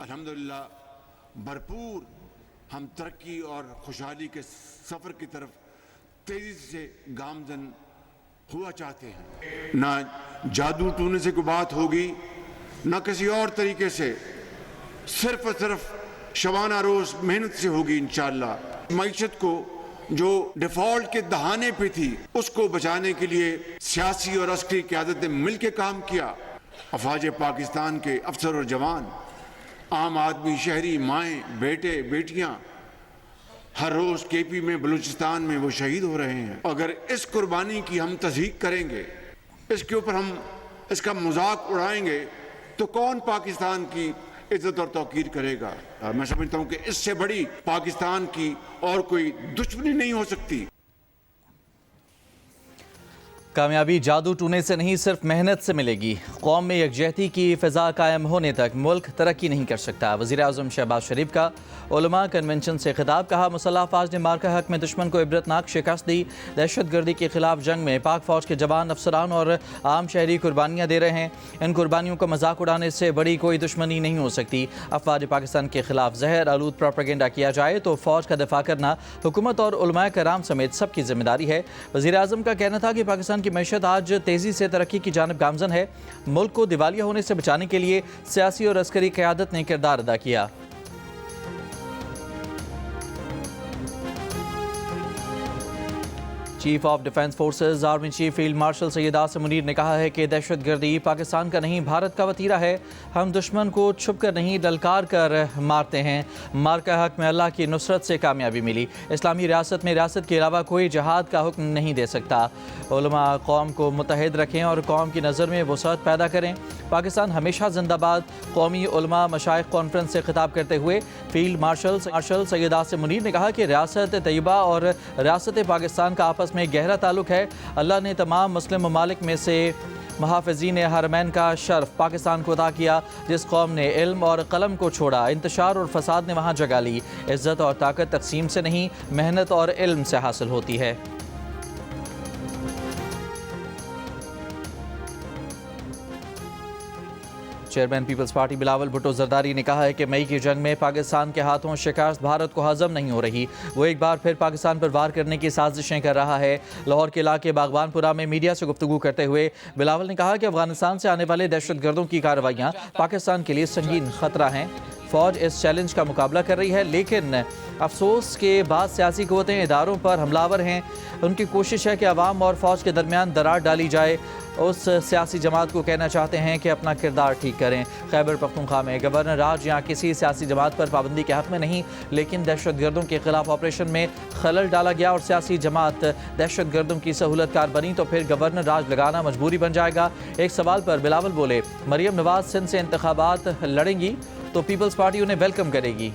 अल्हम्दुलिल्लाह भरपूर हम तरक्की और खुशहाली के सफ़र की तरफ तेज़ी से गामजन हुआ चाहते हैं। ना जादू टूने से कोई बात होगी, ना किसी और तरीके से, सिर्फ और सिर्फ शबाना रोज़ मेहनत से होगी इंशाअल्लाह। मईशत को जो डिफ़ॉल्ट के दहाने पे थी उसको बचाने के लिए सियासी और अस्करी क़यादत ने मिल के काम किया। अफवाज पाकिस्तान के अफसर और जवान, आम आदमी, शहरी, माएँ, बेटे, बेटियाँ हर रोज़ केपी में, बलूचिस्तान में वो शहीद हो रहे हैं। अगर इस कुर्बानी की हम तज़हीक करेंगे, इसके ऊपर हम इसका मजाक उड़ाएंगे, तो कौन पाकिस्तान की इज्जत और तौकीर करेगा। मैं समझता हूँ कि इससे बड़ी पाकिस्तान की और कोई दुश्मनी नहीं हो सकती। कामयाबी जादू टूने से नहीं, सिर्फ मेहनत से मिलेगी। कौम में यकजहती की फ़िज़ा कायम होने तक मुल्क तरक्की नहीं कर सकता। वज़ीर आज़म शहबाज शरीफ का उलमा कन्वेंशन से खिताब। कहा, मुसल्लह फ़ौज ने मार्का हक में दुश्मन को इबरतनाक शिकस्त दी। दहशत गर्दी के खिलाफ जंग में पाक फ़ौज के जवान, अफसरान और आम शहरी कुर्बानियाँ दे रहे हैं। इन कुर्बानियों का मजाक उड़ाने से बड़ी कोई दुश्मनी नहीं हो सकती। अफवाज पाकिस्तान के खिलाफ जहर आलूद प्रोपेगेंडा किया जाए तो फ़ौज का दिफा करना हुकूमत और उलमाए कराम समेत सबकी जिम्मेदारी है। वज़ीर आज़म का कहना था कि पाकिस्तान की मैशत आज तेज़ी से तरक्की की जानिब गामजन है। मुल्क को दिवालिया होने से बचाने के लिए सियासी और अस्करी क़यादत ने किरदार अदा किया। Chief of defence forces army chief field marshal Syed Asim Munir ने कहा है कि दहशत गर्दी पाकिस्तान का नहीं, भारत का वतीरा है। हम दुश्मन को छुप कर नहीं, ललकार कर मारते हैं। मार्का हक में अल्लाह की नुसरत से कामयाबी मिली। इस्लामी रियासत में रियासत के अलावा कोई जहाद का हुक्म नहीं दे सकता। उलमा कौम को मुत्तहिद रखें और कौम की नज़र में वसअत पैदा करें। पाकिस्तान हमेशा जिंदाबाद। कौमी उलमा मशाइख कॉन्फ्रेंस से खिताब करते हुए फील्ड मार्शल सैयद आसिम मुनीर ने कहा कि रियासत तैयबा और रियासत पाकिस्तान का आपस में गहरा ताल्लुक है। अल्लाह ने तमाम मुस्लिम ममालिक में से मुहाफ़िज़ीन हरमैन का शर्फ पाकिस्तान को अता किया। जिस कौम ने इल्म और कलम को छोड़ा, इंतशार और फसाद ने वहाँ जगह ली। इज़्ज़त और ताकत तकसीम से नहीं, मेहनत और इल्म से हासिल होती है। Chairman peoples party Bilawal Bhutto Zardari ने कहा है कि मई की जंग में पाकिस्तान के हाथों शिकस्त भारत को हजम नहीं हो रही। वो एक बार फिर पाकिस्तान पर वार करने की साजिशें कर रहा है। लाहौर के इलाके बागबानपुरा में मीडिया से गुफ्तगू करते हुए बिलावल ने कहा कि अफगानिस्तान से आने वाले दहशत गर्दों की कार्रवाइयाँ पाकिस्तान के लिए संगीन खतरा हैं। फ़ौज इस चैलेंज का मुकाबला कर रही है, लेकिन अफसोस के बाद सियासी क़ुव्वतें इदारों पर हमलावर हैं। उनकी कोशिश है कि अवाम और फ़ौज के दरमियान दरार डाली जाए। उस सियासी जमात को कहना चाहते हैं कि अपना किरदार ठीक करें। खैबर पख्तूनख्वा में गवर्नर राज यहाँ किसी सियासी जमात पर पाबंदी के हक़ में नहीं, लेकिन दहशत गर्दों के खिलाफ ऑपरेशन में खलल डाला गया और सियासी जमात दहशत गर्दों की सहूलतकार बनी तो फिर गवर्नर राज लगाना मजबूरी बन जाएगा। एक सवाल पर बिलावल बोले, मरियम नवाज सिंध से इंतखाबात लड़ेंगी तो पीपल्स पार्टी उन्हें वेलकम करेगी।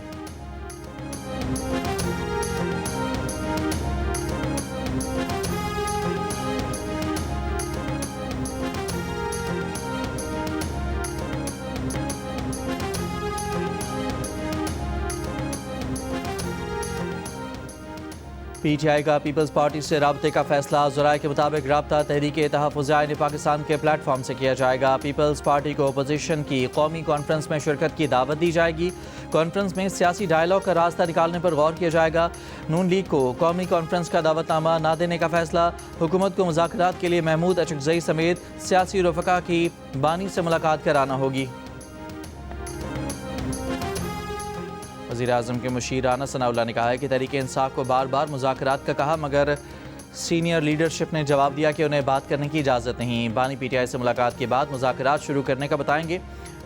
PTI का पीपल्स पार्टी से राब्ते का फैसला। ज़राए के मुताबिक राब्ता तहरीक तहफ़्फ़ुज़ आईन पाकिस्तान के प्लेटफॉर्म से किया जाएगा। पीपल्स पार्टी को अपोजिशन की कौमी कॉन्फ्रेंस में शिरकत की दावत दी जाएगी। कॉन्फ्रेंस में सियासी डायलॉग का रास्ता निकालने पर गौर किया जाएगा। नून लीग को कौमी कॉन्फ्रेंस का दावतनामा ना देने का फैसला। हुकूमत को मुज़ाकरात के लिए महमूद अचकज़ई समेत सियासी रफ़का की बानी से मुलाकात कराना होगी। वज़ीर आज़म के मुशीर राना सनाउल्लाह ने कहा है कि तहरीक इंसाफ को बार बार मुज़ाकरात का कहा, मगर सीनियर लीडरशिप ने जवाब दिया कि उन्हें बात करने की इजाज़त नहीं। बानी PTI से मुलाकात के बाद मुज़ाकरात शुरू करने का बताएंगे।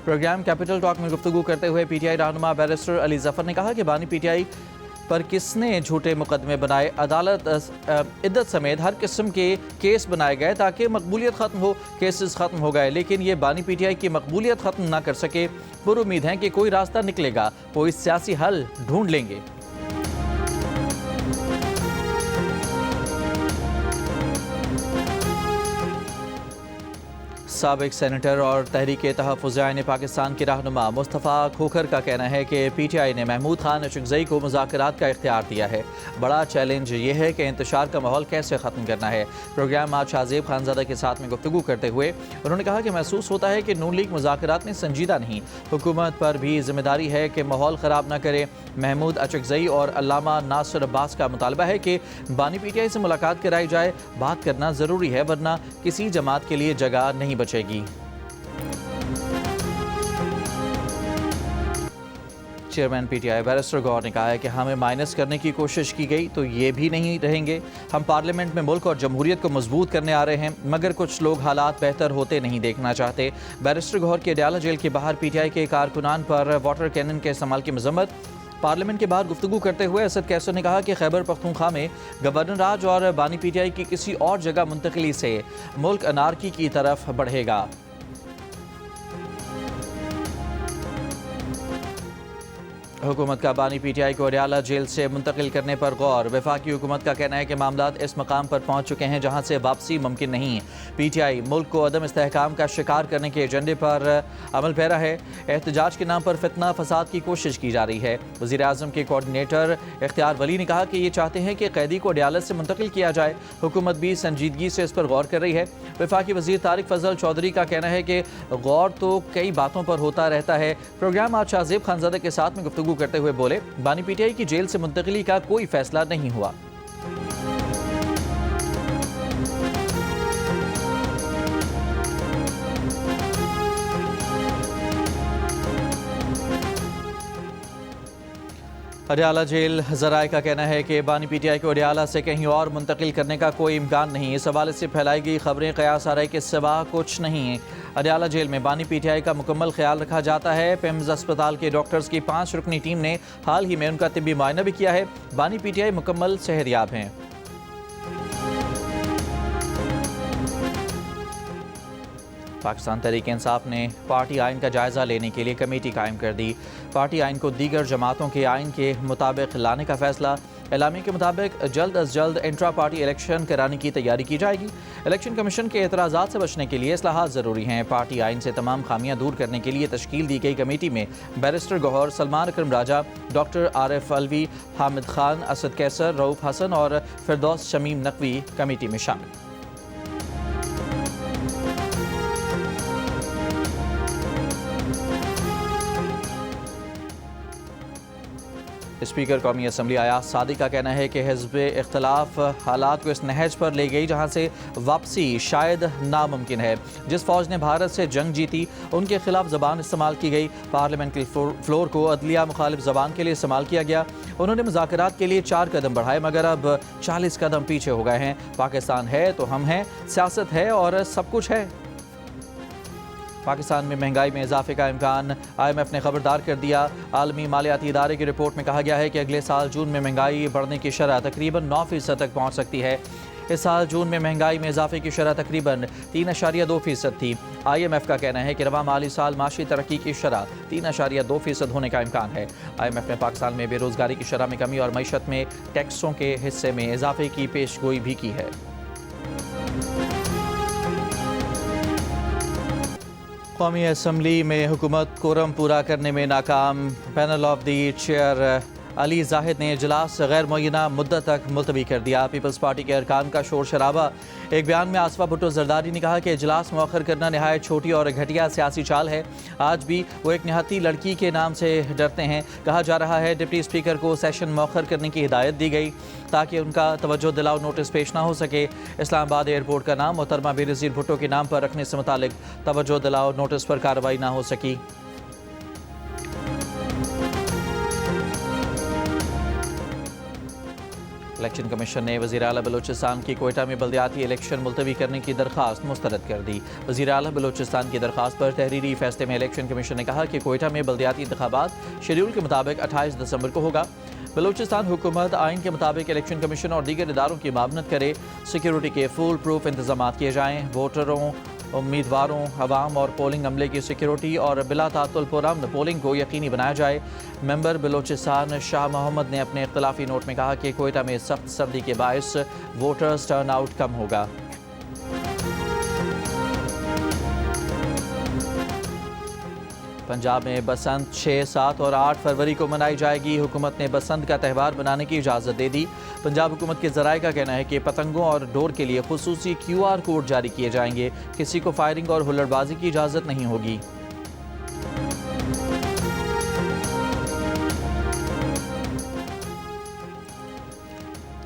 प्रोग्राम कैपिटल टॉक में गुफ्तगू करते हुए PTI रहनुमा बैरिस्टर अली ज़फ़र ने कहा कि बानी PTI पर किसने झूठे मुकदमे बनाए, अदालत इद्दत समेत हर किस्म के केस बनाए गए ताकि मकबूलियत ख़त्म हो। केसेस ख़त्म हो गए, लेकिन ये बानी PTI की मकबूलियत ख़त्म ना कर सके। पुरुम्मीद हैं कि कोई रास्ता निकलेगा, कोई सियासी हल ढूंढ लेंगे। साबिक सेनेटर और तहरीक तहफ़्फ़ुज़ आइन पाकिस्तान के रहनुमा मुस्तफ़ा खोखर का कहना है कि PTI ने महमूद खान अशरगज़ई को मुज़ाकरात का इख्तियार दिया है। बड़ा चैलेंज ये है कि इंतशार का माहौल कैसे ख़त्म करना है। प्रोग्राम आज शाहज़ेब खानज़ादा के साथ में गुफ्तगू करते हुए उन्होंने कहा कि महसूस होता है कि नून लीग मुज़ाकरात में संजीदा नहीं। हुकूमत पर भी जिम्मेदारी है कि माहौल ख़राब न करे। महमूद अशरगज़ई और अल्लामा नासिर अब्बास का मुतालबा है कि बानी PTI से मुलाकात कराई जाए। बात करना ज़रूरी है वरना किसी जमात के लिए जगह नहीं बचेगी। चेयरमैन PTI बैरिस्टर गौर ने कहा है कि हमें माइनस करने की कोशिश की गई तो ये भी नहीं रहेंगे। हम पार्लियामेंट में मुल्क और जमहूरियत को मजबूत करने आ रहे हैं, मगर कुछ लोग हालात बेहतर होते नहीं देखना चाहते। बैरिस्टर गौर के अडयाला जेल के बाहर PTI के कारकुनान पर वाटर कैनन के इस्तेमाल की मजम्मत। पार्लियामेंट के बाहर गुफ्तगू करते हुए असद कैसर ने कहा कि खैबर पख्तूनख्वा में गवर्नर राज और बानी PTI की किसी और जगह मुंतकली से मुल्क अनारकी की तरफ बढ़ेगा। हुकूमत का बानी PTI को अडयाला जेल से मुंतकिल करने पर गौर। वफाकी हुकूमत का कहना है कि मामला इस मकाम पर पहुँच चुके हैं जहाँ से वापसी मुमकिन नहीं। PTI मुल्क को अदम इस्तेहकाम का शिकार करने के एजेंडे पर अमल पैरा है। एहतजाज के नाम पर फितना फसाद की कोशिश की जा रही है। वज़ीर आज़म के कोऑर्डिनेटर इख्तियार वली ने कहा कि ये चाहते हैं कि कैदी को अडयाला से मुंतकिल किया जाए। हुकूमत भी संजीदगी से इस पर गौर कर रही है। वफाकी वज़ीर तारिक फजल चौधरी का कहना है कि गौर तो कई बातों पर होता रहता है। प्रोग्राम आज शाहज़ेब खानज़ादा के साथ में गुफ्तगू करते हुए बोले, बानी PTI की जेल से मुंतकिली का कोई फैसला नहीं हुआ। अडयाला जेल ज़राए का कहना है कि बानी PTI को अडयाला से कहीं और मुंतकिल करने का कोई इम्कान नहीं। इस हवाले से फैलाई गई खबरें कयास आराई के सिवा कुछ नहीं है। अडयाला जेल में बानी PTI का मुकम्मल ख्याल रखा जाता है। पिम्स अस्पताल के डॉक्टर्स की 5 रुकनी टीम ने हाल ही में उनका तिब्बी मुआयना भी किया है। बानी PTI मुकम्मल सेहतयाब हैं। पाकिस्तान तहरीक इंसाफ ने पार्टी आइन का जायज़ा लेने के लिए कमेटी कायम कर दी। पार्टी आइन को दीगर जमातों के आइन के मुताबिक लाने का फैसला। एलामी के मुताबिक जल्द अज जल्द इंट्रा पार्टी इलेक्शन कराने की तैयारी की जाएगी। इलेक्शन कमीशन के एतराज़ात से बचने के लिए इस्लाहात ज़रूरी हैं। पार्टी आइन से तमाम खामियां दूर करने के लिए तश्कील दी गई कमेटी में बैरिस्टर गौहर, सलमान अकरम राजा, डॉक्टर आरिफ अलवी, हामिद खान, असद कैसर, रऊफ हसन और फिरदौस शमीम नकवी कमेटी में शामिल। स्पीकर कौमी असम्बली अयाज सादी का कहना है कि हिज़्ब इख्तलाफ हालात को इस नहज पर ले गई जहाँ से वापसी शायद नामुमकिन है। जिस फौज ने भारत से जंग जीती उनके खिलाफ ज़बान इस्तेमाल की गई। पार्लियामेंट के फ्लोर को अदलिया मुखालिफ ज़बान के लिए इस्तेमाल किया गया। उन्होंने मुज़ाकरात के लिए 4 कदम बढ़ाए मगर अब 40 कदम पीछे हो गए हैं। पाकिस्तान है तो हम हैं, सियासत है और सब कुछ है। पाकिस्तान में महंगाई में इजाफे का इम्कान IMF ने खबरदार कर दिया। आलमी मालियाती इदारे की रिपोर्ट में कहा गया है कि अगले साल जून में महंगाई बढ़ने की शरह तकरीबन 9% तक पहुँच सकती है। इस साल जून में महंगाई में इजाफे की शरह तकरीबन 3.2% थी। IMF का कहना है कि रवा माली साल माशी तरक्की की शरह 3.2% होने का इम्कान है। IMF ने पाकिस्तान में बेरोज़गारी की शरह में कमी और मईशत में टैक्सों के हिस्से में इजाफे की पेशगोई भी की है। कौमी असम्बली में हुकूमत कोरम पूरा करने में नाकाम। Panel of the chair Ali Zahid ने इजलास गैर मुअय्यना मुद्दत तक मुलतवी कर दिया। पीपल्स पार्टी के अरकान का शोर शराबा। एक बयान में आसफा भुट्टो जरदारी ने कहा कि इजलास मौखर करना नहायत छोटी और घटिया सियासी चाल है। आज भी वो एक निहाती लड़की के नाम से डरते हैं। कहा जा रहा है डिप्टी स्पीकर को सेशन मौखर करने की हिदायत दी गई ताकि उनका तवज्जो दिलाओ नोटिस पेश ना हो सके। इस्लामाबाद एयरपोर्ट का नाम मोहतरमा बेनज़ीर भुट्टो के नाम पर रखने से मुतालिक तवज्जो दिलाओ नोटिस पर कार्रवाई ना हो सकी। इलेक्शन कमीशन ने वज़ीर आला बलूचिस्तान की कोयटा में बल्दियाती इलेक्शन मुलतवी करने की दरख्वास्त मुस्तरद कर दी। वज़ीर आला बलूचिस्तान की दरख्वास्त पर तहरीरी फैसले में इलेक्शन कमीशन ने कहा कि कोयटा में बल्दियाती इंतखाबात शेड्यूल के मुताबिक 28 दिसंबर को होगा। बलूचिस्तान हुकूमत आइन के मुताबिक इलेक्शन कमीशन और दीगर इदारों की मामनत करे। सिक्योरिटी के फुल प्रूफ इंतजाम किए जाएँ। वोटरों, उम्मीदवारों, अवाम और पोलिंग अमले की सिक्योरिटी और बिला तातुल पुरअमन पोलिंग को यकीनी बनाया जाए। मेंबर बलूचिस्तान शाह मोहम्मद ने अपने इख्तलाफी नोट में कहा कि कोयटा में सख्त सर्दी के बायस वोटर्स टर्न आउट कम होगा। पंजाब में बसंत 6, 7 और 8 फरवरी को मनाई जाएगी। हुकूमत ने बसंत का त्यौहार मनाने की इजाज़त दे दी। पंजाब हुकूमत के ज़राए का कहना है कि पतंगों और डोर के लिए खुसूसी QR कोड जारी किए जाएंगे। किसी को फायरिंग और हुल्लड़बाजी की इजाज़त नहीं होगी।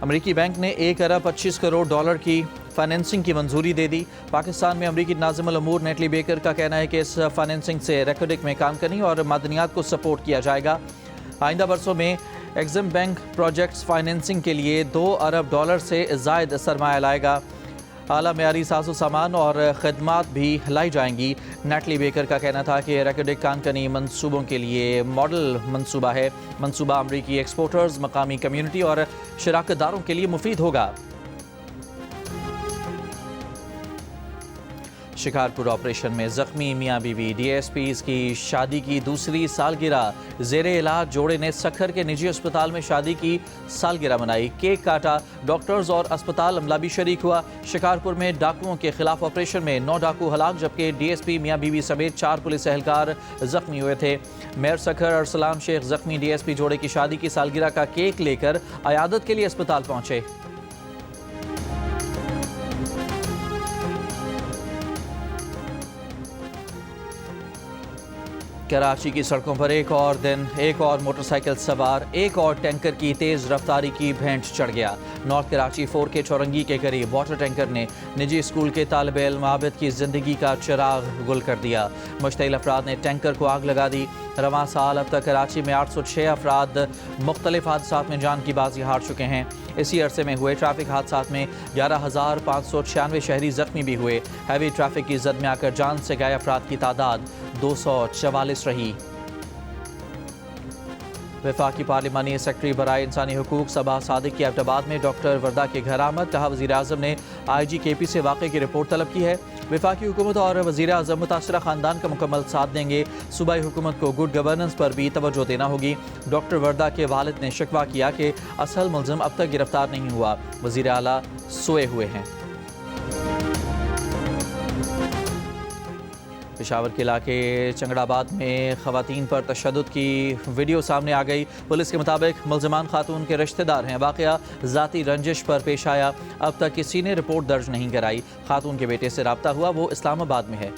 अमरीकी बैंक ने 1 अरब 25 करोड़ डॉलर की फाइनेंसिंग की मंजूरी दे दी। पाकिस्तान में अमरीकी नाज़िमुल अमूर नेटली बेकर का कहना है कि इस फाइनेंसिंग से रेकोडिक में काम करने और मादनियात को सपोर्ट किया जाएगा। आइंदा बरसों में एग्जिम बैंक प्रोजेक्ट्स फाइनेंसिंग के लिए 2 अरब डॉलर से ज़ायद सरमाया लाएगा। आला मेयारी साजो सामान और खदमात भी लाई जाएंगी। नेटली बेकर का कहना था कि रेकोडिक कानकनी मंसूबों के लिए मॉडल मंसूबा है। मंसूबा अमरीकी एक्सपोर्टर्स, मकामी कम्यूनिटी और शराकतदारों के लिए मुफीद होगा। शिकारपुर ऑपरेशन में जख्मी मियाँ बीवी DSPs की शादी की दूसरी सालगिरह। ज़ेरे इलाज जोड़े ने सखर के निजी अस्पताल में शादी की सालगिरह मनाई। केक काटा। डॉक्टर्स और अस्पताल अमला भी शरीक हुआ। शिकारपुर में डाकुओं के खिलाफ ऑपरेशन में 9 डाकू हलाक, जबकि DSP मियाँ बीवी समेत 4 पुलिस एहलकार जख्मी हुए थे। मेयर सखर अरसलान शेख जख्मी DSP जोड़े की शादी की सालगिरह का केक लेकर अयादत के लिए अस्पताल पहुंचे। कराची की सड़कों पर एक और दिन एक और मोटरसाइकिल सवार एक और टैंकर की तेज़ रफ्तारी की भेंट चढ़ गया। नॉर्थ कराची 4K चौरंगी के करीब वाटर टैंकर ने निजी स्कूल के तालिब इल्म आबिद की ज़िंदगी का चिराग गुल कर दिया। मुश्तइल अफराद ने टैंकर को आग लगा दी। रवां साल अब तक कराची में 806 अफराद मुख्तलिफ हादसात में जान की बाजी हार चुके हैं। इसी अरसे में हुए ट्रैफिक हादसात में 11,596 शहरी जख्मी भी हुए। हैवी ट्रैफिक की जद में आकर जान से गए अफराद की तादाद 244 रही। वफाकी पार्लिमानी सेक्रेटरी बराए इंसानी हुकूक सबा सादिक की एबटाबाद में डॉक्टर वर्दा के घर आमद। कहा वज़ीर आज़म ने IG KP से वाक़े की रिपोर्ट तलब की है। वफाकी हुकूमत और वज़ीर आज़म मुतासरा ख़ानदान का मुकम्मल साथ देंगे। सूबाई हुकूमत को गुड गवर्नेंस पर भी तवज्जो देना होगी। डॉक्टर वर्दा के वालिद ने शिकवा किया कि असल मुल्ज़िम अब तक गिरफ्तार नहीं हुआ। वज़ीर आला सोए हुए हैं। पेशावर के इलाके चंगड़ाबाद में ख़वातीन पर तशद्दुद की वीडियो सामने आ गई। पुलिस के मुताबिक मुल्ज़िमान खातून के रिश्तेदार हैं। वाक़या ज़ाती रंजिश पर पेश आया। अब तक किसी ने रिपोर्ट दर्ज नहीं कराई। खातून के बेटे से रब्ता हुआ, वो इस्लामाबाद में है।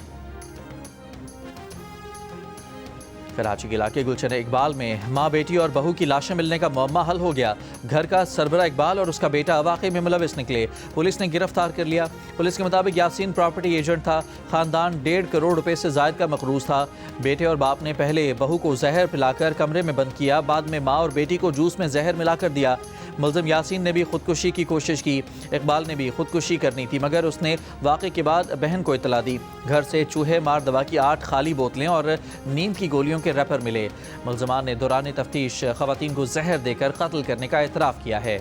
कराची के इलाके गुलशन इकबाल में माँ बेटी और बहू की लाशें मिलने का मौमा हल हो गया। घर का सरबरा इकबाल और उसका बेटा वाक़े में मुलविस निकले। पुलिस ने गिरफ्तार कर लिया। पुलिस के मुताबिक यासीन प्रॉपर्टी एजेंट था। ख़ानदान 1.5 करोड़ रुपए से ज़ायद का मकरूज था। बेटे और बाप ने पहले बहू को जहर पिलाकर कमरे में बंद किया, बाद में माँ और बेटी को जूस में जहर मिलाकर दिया। मुल्ज़िम यासीन ने भी खुदकुशी की कोशिश की। इकबाल ने भी खुदकुशी करनी थी, मगर उसने वाक़े के बाद बहन को इतला दी। घर से चूहे मार दवा की 8 खाली बोतलें और नींद की गोलियों के रैपर मिले। मुल्ज़िमान ने दौरान तफ्तीश ख़वातीन को जहर देकर कत्ल करने का एतराफ़ किया है।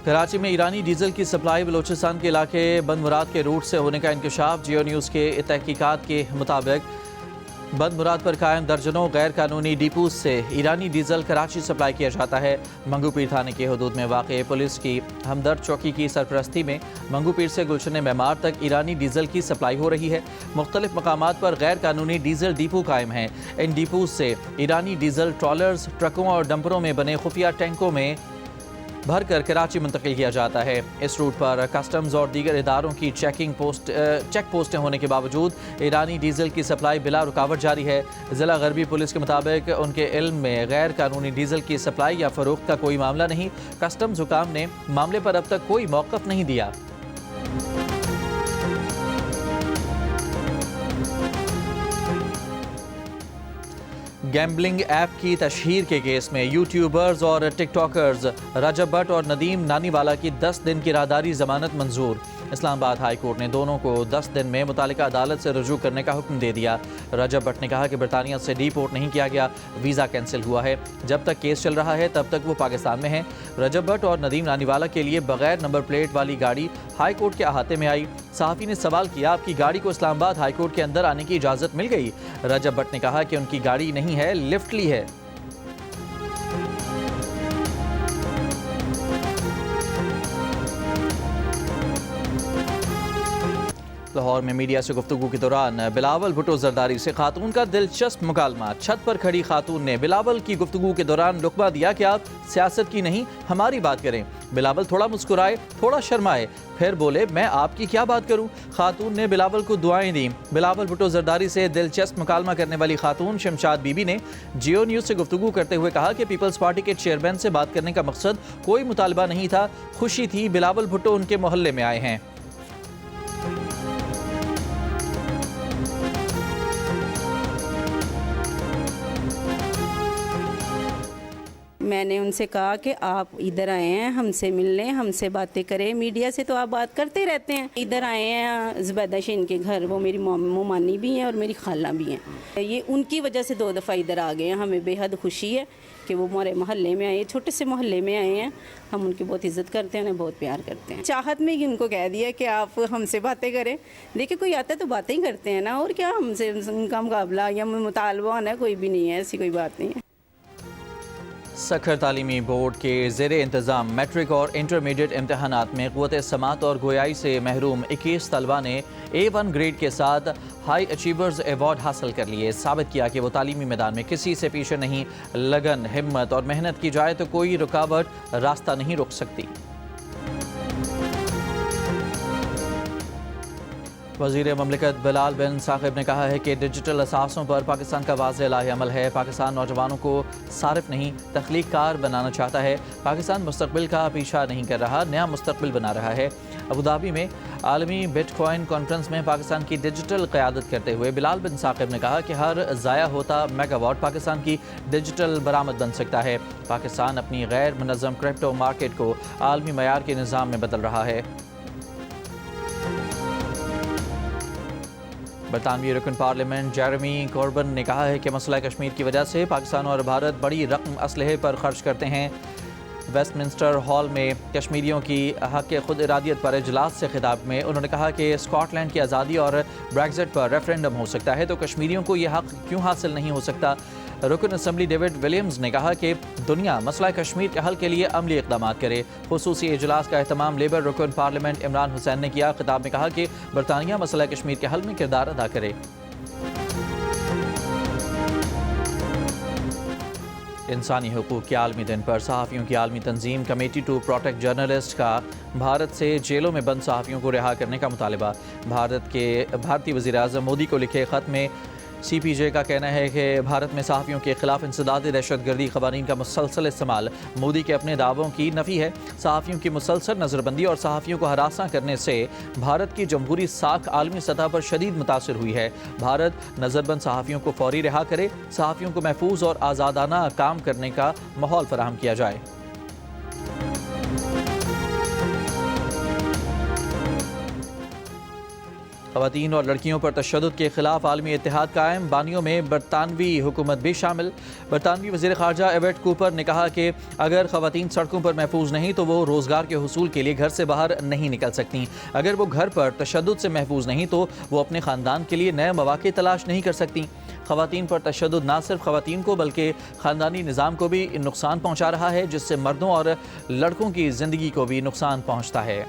कराची में ईरानी डीजल की सप्लाई बलोचिस्तान के इलाके बंद मुराद के रूट से होने का इंकशाफ। जियो न्यूज़ के तहकीकात के मुताबिक बंद मुराद पर कायम दर्जनों गैर कानूनी डिपोज से ईरानी डीजल कराची सप्लाई किया जाता है। मंगूपीर थाने के हदूद में वाक़ पुलिस की हमदर्द चौकी की सरपरस्ती में मंगूपीर से गुलशन मेमार तक ईरानी डीजल की सप्लाई हो रही है। मुख्तलिफ मकामात पर गैर कानूनी डीजल डिपो कायम हैं। इन डिपोज से ईरानी डीजल ट्रॉलर्स, ट्रकों और डंपरों में बने खुफिया टैंकों में भर कर कराची मुंतकिल किया जाता है। इस रूट पर कस्टम्स और दीगर इदारों की चेक पोस्टें होने के बावजूद ईरानी डीजल की सप्लाई बिला रुकावट जारी है। ज़िला गरबी पुलिस के मुताबिक उनके इल्म में गैर कानूनी डीजल की सप्लाई या फ़रोख्त का कोई मामला नहीं। कस्टम्स हुकाम ने मामले पर अब तक कोई मौक़िफ़ नहीं दिया। गैम्बलिंग ऐप की तशहीर के केस में यूट्यूबर्स और टिकटॉकर्स रजब भट्ट और नदीम नानीवाला की 10 दिन की राहदारी जमानत मंजूर। इस्लामाबाद हाई कोर्ट ने दोनों को 10 दिन में मुतालिका अदालत से रुजू करने का हुक्म दे दिया। रजब भट्ट ने कहा कि बरतानिया से डिपोर्ट नहीं किया गया, वीज़ा कैंसिल हुआ है। जब तक केस चल रहा है तब तक वो पाकिस्तान में हैं। रजब भट्ट और नदीम नानीवाला के लिए बगैर नंबर प्लेट वाली गाड़ी हाई कोर्ट के अहाते में आई। सहाफ़ी ने सवाल किया, आपकी गाड़ी को इस्लामाबाद हाई कोर्ट के अंदर आने की इजाज़त मिल गई? रजब भट्ट ने कहा कि उनकी गाड़ी नहीं है, लिफ्ट ली है। लाहौर में मीडिया से गुफ्तगू के दौरान बिलावल भुट्टो जरदारी से खातून का दिलचस्प मुकालमा। छत पर खड़ी खातून ने बिलावल की गुफ्तगू के दौरान लुकमा दिया कि आप सियासत की नहीं हमारी बात करें। बिलावल थोड़ा मुस्कुराए, थोड़ा शर्माए, फिर बोले मैं आपकी क्या बात करूं। खातून ने बिलावल को दुआएं दी। बिलावल भुट्टो जरदारी से दिलचस्प मुकालमा करने वाली खातून शमशाद बीबी ने जियो न्यूज़ से गुफ्तगू करते हुए कहा कि पीपल्स पार्टी के चेयरमैन से बात करने का मकसद कोई मुतालबा नहीं था, खुशी थी बिलावल भुट्टो उनके मोहल्ले में आए हैं। मैंने उनसे कहा कि आप इधर आए हैं हमसे मिलने, हमसे बातें करें। मीडिया से तो आप बात करते रहते हैं। इधर आए हैं ज़ुबैदा शीन के घर, वो मेरी मोमानी भी हैं और मेरी खाला भी हैं। ये उनकी वजह से 2 दफ़ा इधर आ गए हैं। हमें बेहद खुशी है कि वो हमारे मोहल्ले में आए, छोटे से मोहल्ले में आए हैं। हम उनकी बहुत इज़्ज़त करते हैं, उन्हें बहुत प्यार करते हैं। चाहत में ही उनको कह दिया कि आप हमसे बातें करें। देखिए कोई आता है तो बातें ही करते हैं ना, और क्या हमसे उनका मुकाबला या मुतालबा होना कोई भी नहीं है, ऐसी कोई बात नहीं है। सखर तालीमी बोर्ड के ज़ेरे इंतज़ाम मैट्रिक और इंटरमीडिएट इम्तहानात में क़ुव्वत समात और गोयाई से महरूम 21 तलबा ने A1 ग्रेड के साथ हाई अचीवर्स अवार्ड हासिल कर लिए। साबित किया कि वो तालीमी मैदान में किसी से पीछे नहीं, लगन, हिम्मत और मेहनत की जाए तो कोई रुकावट रास्ता नहीं रोक सकती। वज़ीर ममलिकत बिलाल बिन साकिब ने कहा है कि डिजिटल असासों पर पाकिस्तान का वाज़ेह लाहेअमल है। पाकिस्तान नौजवानों को सारिफ नहीं तख्लीक कार बनाना चाहता है। पाकिस्तान मुस्तकबिल का पीछा नहीं कर रहा, नया मुस्तकबिल बना रहा है। अबूधाबी में आलमी बिटकॉइन कॉन्फ्रेंस में पाकिस्तान की डिजिटल क़यादत करते हुए बिलाल बिन साकिब ने कहा कि हर ज़ाया होता मेगावाट पाकिस्तान की डिजिटल बरामद बन सकता है। पाकिस्तान अपनी गैर मुनज़्ज़म क्रिप्टो मार्केट को आलमी मयार के निज़ाम में बदल रहा है। बरतानवी रुकन पार्लियामेंट जेरेमी कॉर्बन ने कहा है कि मसला कश्मीर की वजह से पाकिस्तान और भारत बड़ी रकम असलहे पर खर्च करते हैं। वेस्टमिंस्टर हॉल में कश्मीरियों की हक़ खुद इरादियत पर इजलास से खिताब में उन्होंने कहा कि स्कॉटलैंड की आज़ादी और ब्रेक्जिट पर रेफरेंडम हो सकता है तो कश्मीरियों को यह हक़ क्यों हासिल नहीं हो सकता। रुकन असम्बली डेविड विलियम्स ने कहा कि दुनिया मसला कश्मीर के हल के लिए अमली इक़दाम करे। खुसूसी इजलास का एहतमाम लेबर रुकन पार्लियामेंट इमरान हुसैन ने किया। खिताब में कहा कि बरतानिया मसला कश्मीर के हल में किरदार अदा करे। इंसानी हकूक़ के आलमी दिन पर सहाफ़ियों की आलमी तंजीम कमेटी टू प्रोटेक्ट जर्नलिस्ट का भारत से जेलों में बंद सहाफ़ियों को रिहा करने का मुतालबा। भारतीय वज़ीर आज़म मोदी को लिखे ख़त में CPJ का कहना है कि भारत में सहाफ़ियों के खिलाफ इंसदादी दहशतगर्दी क़वानीन का मुसलसल इस्तेमाल मोदी के अपने दावों की नफ़ी है। सहाफ़ियों की मुसलसल नज़रबंदी और सहाफ़ियों को हरासा करने से भारत की जमहूरी साख आलमी सतह पर शदीद मुतासर हुई है। भारत नज़रबंद सहाफ़ियों को फौरी रिहा करे, सहाफ़ियों को महफूज और आज़ादाना काम करने का माहौल फराहम किया जाए। ख़वातीन और लड़कियों पर तशद्दुद के खिलाफ आलमी इत्तेहाद कायम, बानियों में बरतानवी हुकूमत भी शामिल। बरतानवी वज़ीर ख़ारजा एवेट कूपर ने कहा कि अगर ख़वातीन सड़कों पर महफूज नहीं तो वो रोज़गार के हुसूल के लिए घर से बाहर नहीं निकल सकती। अगर वो घर पर तशद्दुद से महफूज नहीं तो वो अपने ख़ानदान के लिए नए मौक़े तलाश नहीं कर सकती। ख़वातीन पर तशद्दुद न सिर्फ ख़वातीन को बल्कि ख़ानदानी निज़ाम को भी नुकसान पहुँचा रहा है, जिससे मर्दों और लड़कों की ज़िंदगी को भी नुकसान पहुँचता है।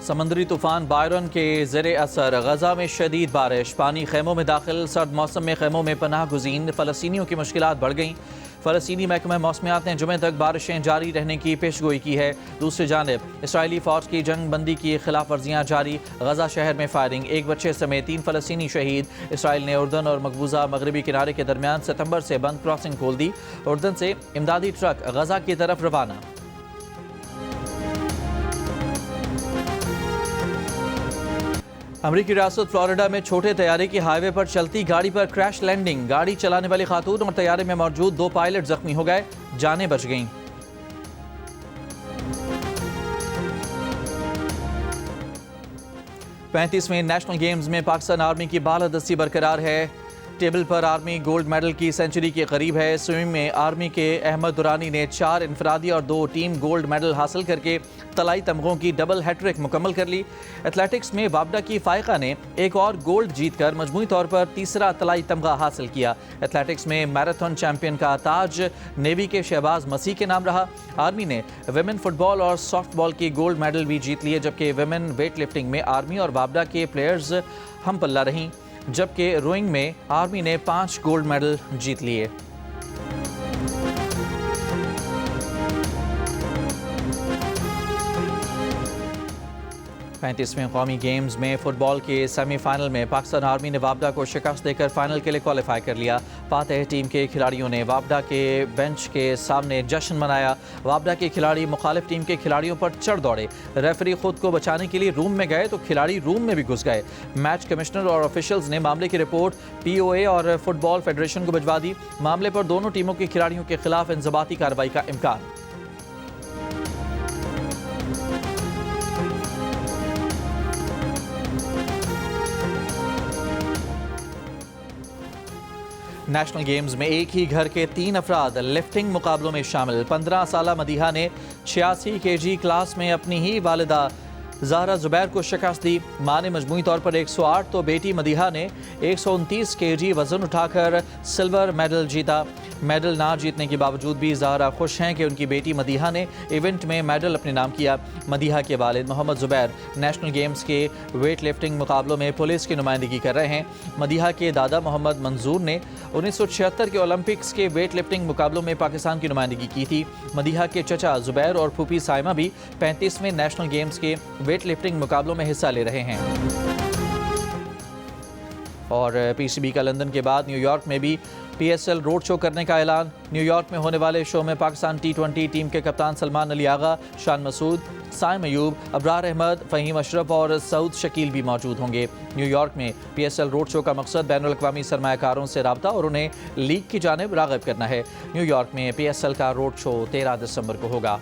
समंदरी तूफ़ान बायरन के ज़ेरे असर गज़ा में शदीद बारिश, पानी खेमों में दाखिल। सर्द मौसम में खेमों में पनाह गुज़ीन फ़लस्तीनियों की मुश्किलात बढ़ गईं। फ़लस्तीनी महकमा मौसमियात ने जुमे तक बारिशें जारी रहने की पेशगोई की है। दूसरी जानिब इसराइली फ़ौज की जंग बंदी की खिलाफ वर्जियाँ जारी। गज़ा शहर में फायरिंग, 1 बच्चे समेत 3 फ़लस्तीनी शहीद। इसराइल ने उर्दन और मकबूजा मगरबी किनारे के दरमियान सितंबर से बंद क्रॉसिंग खोल दी। उर्दन से इमदादी ट्रक गज़ा की तरफ रवाना। अमरीकी रियासत फ्लोरिडा में छोटे तैयारे की हाईवे पर चलती गाड़ी पर क्रैश लैंडिंग। गाड़ी चलाने वाली खातून और तैयारे में मौजूद 2 पायलट जख्मी हो गए, जानें बच गईं। पैंतीसवें नेशनल गेम्स में पाकिस्तान आर्मी की बालादस्ती बरकरार है। टेबल पर आर्मी गोल्ड मेडल की सेंचुरी के करीब है। स्विमिंग में आर्मी के अहमद दुरानी ने 4 इनफरादी और 2 टीम गोल्ड मेडल हासिल करके तलाई तमगों की डबल हैट्रिक मुकम्मल कर ली। एथलेटिक्स में वाबडा की फायका ने एक और गोल्ड जीतकर मजमूई तौर पर तीसरा तलाई तमगा हासिल किया। एथलेटिक्स में मैराथन चैंपियन का ताज नेवी के शहबाज मसीह के नाम रहा। आर्मी ने विमेन फुटबॉल और सॉफ्टबॉल की गोल्ड मेडल भी जीत लिए, जबकि विमेन वेट लिफ्टिंग में आर्मी और वाबडा के प्लेयर्स हम पल्ला रहीं, जबकि रोइंग में आर्मी ने 5 गोल्ड मेडल जीत लिए। 35वें कौमी गेम्स में फुटबॉल के सेमीफाइनल में पाकिस्तान आर्मी ने वाबडा को शिकस्त देकर फाइनल के लिए क्वालिफाई कर लिया। फातेह टीम के खिलाड़ियों ने वाबडा के बेंच के सामने जश्न मनाया। वाबडा के खिलाड़ी मुखालिफ टीम के खिलाड़ियों पर चढ़ दौड़े। रेफरी खुद को बचाने के लिए रूम में गए तो खिलाड़ी रूम में भी घुस गए। मैच कमिश्नर और ऑफिशियल्स ने मामले की रिपोर्ट POA और फुटबॉल फेडरेशन को भिजवा दी। मामले पर दोनों टीमों के खिलाड़ियों के खिलाफ इंजबाती कार्रवाई का इम्कान। नेशनल गेम्स में एक ही घर के 3 अफराद लिफ्टिंग मुकाबलों में शामिल। 15 साला मदीहा ने 86 kg क्लास में अपनी ही वालिदा ज़हरा ज़ुबैर को शिकस्त दी। मां ने मजमूई तौर पर 108 तो बेटी मदीहा ने 129 kg वजन उठाकर सिल्वर मेडल जीता। मेडल ना जीतने के बावजूद भी ज़हरा खुश हैं कि उनकी बेटी मदीहा ने इवेंट में मेडल अपने नाम किया। मदीहा के वालिद मोहम्मद ज़ुबैर नेशनल गेम्स के वेट लिफ्टिंग मुकाबलों में पुलिस की नुमाइंदगी कर रहे हैं। मदीहा के दादा मोहम्मद मंजूर ने 1976 के ओलंपिक्स के वेट लिफ्टिंग मुकाबलों में पाकिस्तान की नुमाइंदगी की थी। मदीहा के चचा ज़ुबैर और फूफी साइमा भी 35वें नेशनल गेम्स के वेट लिफ्टिंग मुकाबलों में हिस्सा ले रहे हैं। और PCB का लंदन के बाद न्यूयॉर्क में भी PSL रोड शो करने का ऐलान। न्यूयॉर्क में होने वाले शो में पाकिस्तान T20 टीम के कप्तान सलमान अली आगा, शान मसूद, साइम अयूब, अबरार अहमद, फ़हीम अशरफ और सऊद शकील भी मौजूद होंगे। न्यूयॉर्क में PSL रोड शो का मकसद बैनुल-अक़वामी सरमायाकारों से रब्ता और उन्हें लीग की जानिब राग़िब करना है। न्यूयॉर्क में PSL का रोड शो 13 दिसंबर को होगा।